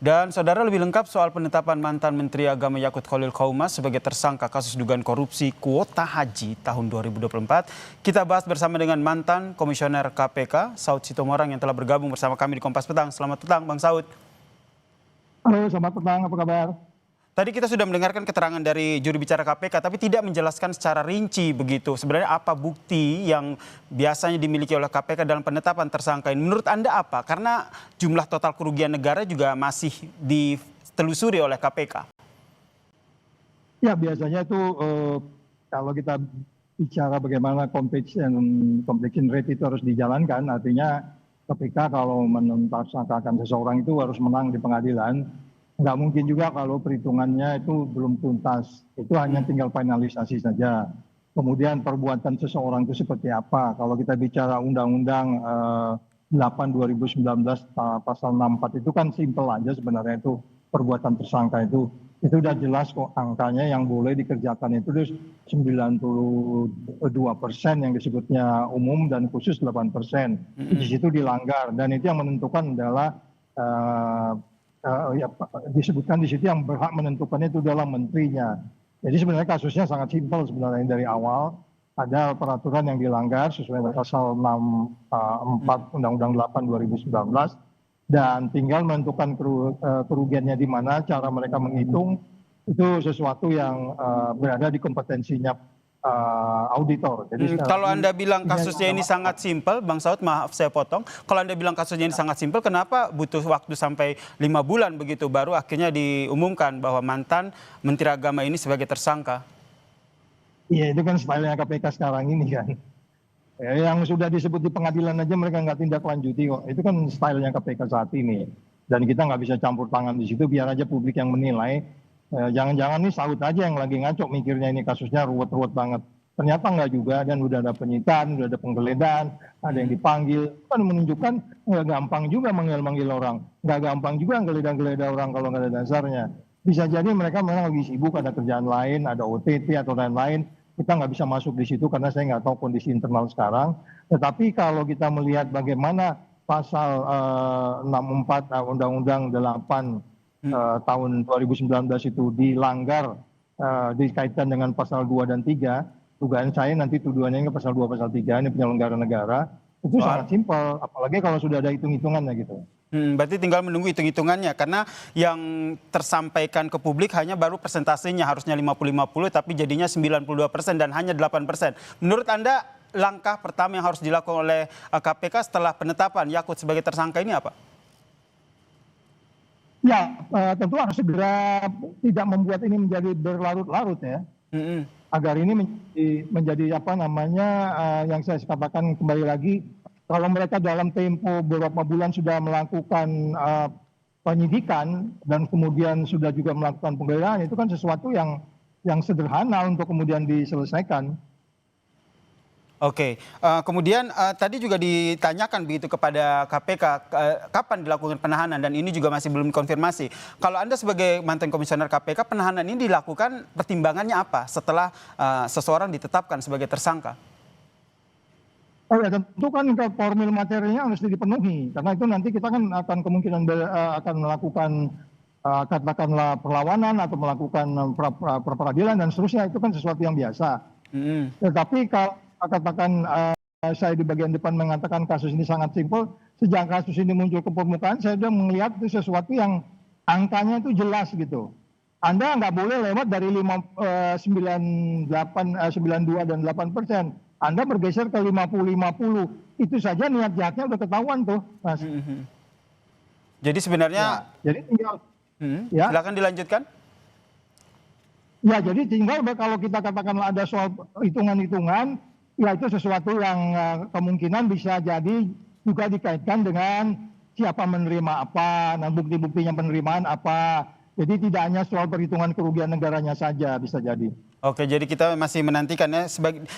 Dan saudara, lebih lengkap soal penetapan mantan Menteri Agama Yakut Khalil Qaumas sebagai tersangka kasus dugaan korupsi kuota haji tahun 2024. Kita bahas bersama dengan mantan Komisioner KPK, Saud Sitomorang, yang telah bergabung bersama kami di Kompas Petang. Selamat petang, Bang Saud. Halo, selamat petang, apa kabar? Tadi kita sudah mendengarkan keterangan dari juru bicara KPK, tapi tidak menjelaskan secara rinci begitu. Sebenarnya apa bukti yang biasanya dimiliki oleh KPK dalam penetapan tersangka ini? Menurut Anda apa? Karena jumlah total kerugian negara juga masih ditelusuri oleh KPK. Ya, biasanya itu kalau kita bicara bagaimana completion rate itu harus dijalankan, artinya ketika kalau mentersangkakan seseorang itu harus menang di pengadilan. Nggak mungkin juga kalau perhitungannya itu belum tuntas, itu hanya tinggal finalisasi saja. Kemudian perbuatan seseorang itu seperti apa? Kalau kita bicara Undang-Undang 8 2019 pasal 64 itu kan simpel aja sebenarnya, itu perbuatan tersangka itu udah jelas kok angkanya yang boleh dikerjakan itu 92% yang disebutnya umum dan khusus 8%. Di situ dilanggar dan itu yang menentukan adalah disebutkan di situ yang berhak menentukannya itu adalah menterinya. Jadi sebenarnya kasusnya sangat simpel sebenarnya dari awal. Ada peraturan yang dilanggar sesuai dengan pasal 64 Undang-Undang 8 2019 dan tinggal menentukan kerugiannya di mana, cara mereka menghitung itu sesuatu yang berada di kompetensinya auditor. Jadi kalau Anda bilang kasusnya ini sangat simpel, Bang Saud, maaf saya potong. Kalau Anda bilang kasusnya ini sangat simpel, kenapa butuh waktu sampai 5 bulan begitu baru akhirnya diumumkan bahwa mantan Menteri Agama ini sebagai tersangka? Iya, itu kan stylenya KPK sekarang ini kan. Ya, yang sudah disebut di pengadilan aja mereka nggak tindak lanjuti kok. Itu kan stylenya KPK saat ini. Dan kita nggak bisa campur tangan di situ, biar aja publik yang menilai. Jangan-jangan nih Saud aja yang lagi ngaco mikirnya ini kasusnya ruwet-ruwet banget. Ternyata nggak juga, dan udah ada penyitaan, udah ada penggeledahan, ada yang dipanggil. Kan menunjukkan nggak gampang juga manggil-manggil orang. Nggak gampang juga geledah-geledah orang kalau nggak ada dasarnya. Bisa jadi mereka memang lagi sibuk, ada kerjaan lain, ada OTT atau lain-lain. Kita nggak bisa masuk di situ karena saya nggak tahu kondisi internal sekarang. Tetapi kalau kita melihat bagaimana pasal 64 Undang-Undang 8 tahun 2019 itu dilanggar dikaitkan dengan pasal 2 dan 3, dugaan saya nanti tuduhannya ini pasal 2 pasal 3 ini penyelenggara negara, itu sangat simpel, apalagi kalau sudah ada hitung-hitungannya gitu. Berarti tinggal menunggu hitung-hitungannya, karena yang tersampaikan ke publik hanya baru persentasenya, harusnya 50-50 tapi jadinya 92% dan hanya 8%. Menurut Anda langkah pertama yang harus dilakukan oleh KPK setelah penetapan Yakut sebagai tersangka ini apa? Ya, tentu harus segera tidak membuat ini menjadi berlarut-larut ya. Agar ini menjadi apa namanya, yang saya katakan kembali lagi, kalau mereka dalam tempo beberapa bulan sudah melakukan penyidikan dan kemudian sudah juga melakukan penggeledahan, itu kan sesuatu yang sederhana untuk kemudian diselesaikan. Oke, kemudian tadi juga ditanyakan begitu kepada KPK kapan dilakukan penahanan, dan ini juga masih belum konfirmasi. Kalau Anda sebagai mantan komisioner KPK, penahanan ini dilakukan pertimbangannya apa setelah seseorang ditetapkan sebagai tersangka? Oh ya, tentu kan formil materinya harus dipenuhi, karena itu nanti kita kan akan kemungkinan akan melakukan katakanlah perlawanan atau melakukan peradilan dan seterusnya, itu kan sesuatu yang biasa. Tetapi kalau katakan saya di bagian depan mengatakan kasus ini sangat simpel, sejak kasus ini muncul ke permukaan saya sudah melihat itu sesuatu yang angkanya itu jelas gitu. Anda nggak boleh lewat dari 92 dan 8%. Anda bergeser ke 50-50. Itu saja niat jahatnya udah ketahuan tuh, Mas. Jadi sebenarnya jadi tinggal silakan dilanjutkan. Ya, jadi tinggal kalau kita katakanlah ada soal hitungan-hitungan, ya itu sesuatu yang kemungkinan bisa jadi juga dikaitkan dengan siapa menerima apa, nah bukti-buktinya penerimaan apa. Jadi tidak hanya soal perhitungan kerugian negaranya saja bisa jadi. Oke, jadi kita masih menantikan ya,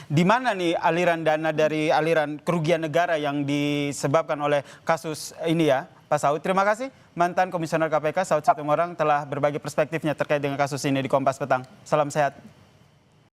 di mana nih aliran dana dari aliran kerugian negara yang disebabkan oleh kasus ini ya, Pak Saud. Terima kasih mantan Komisioner KPK Saud Sitomorang telah berbagi perspektifnya terkait dengan kasus ini di Kompas Petang. Salam sehat.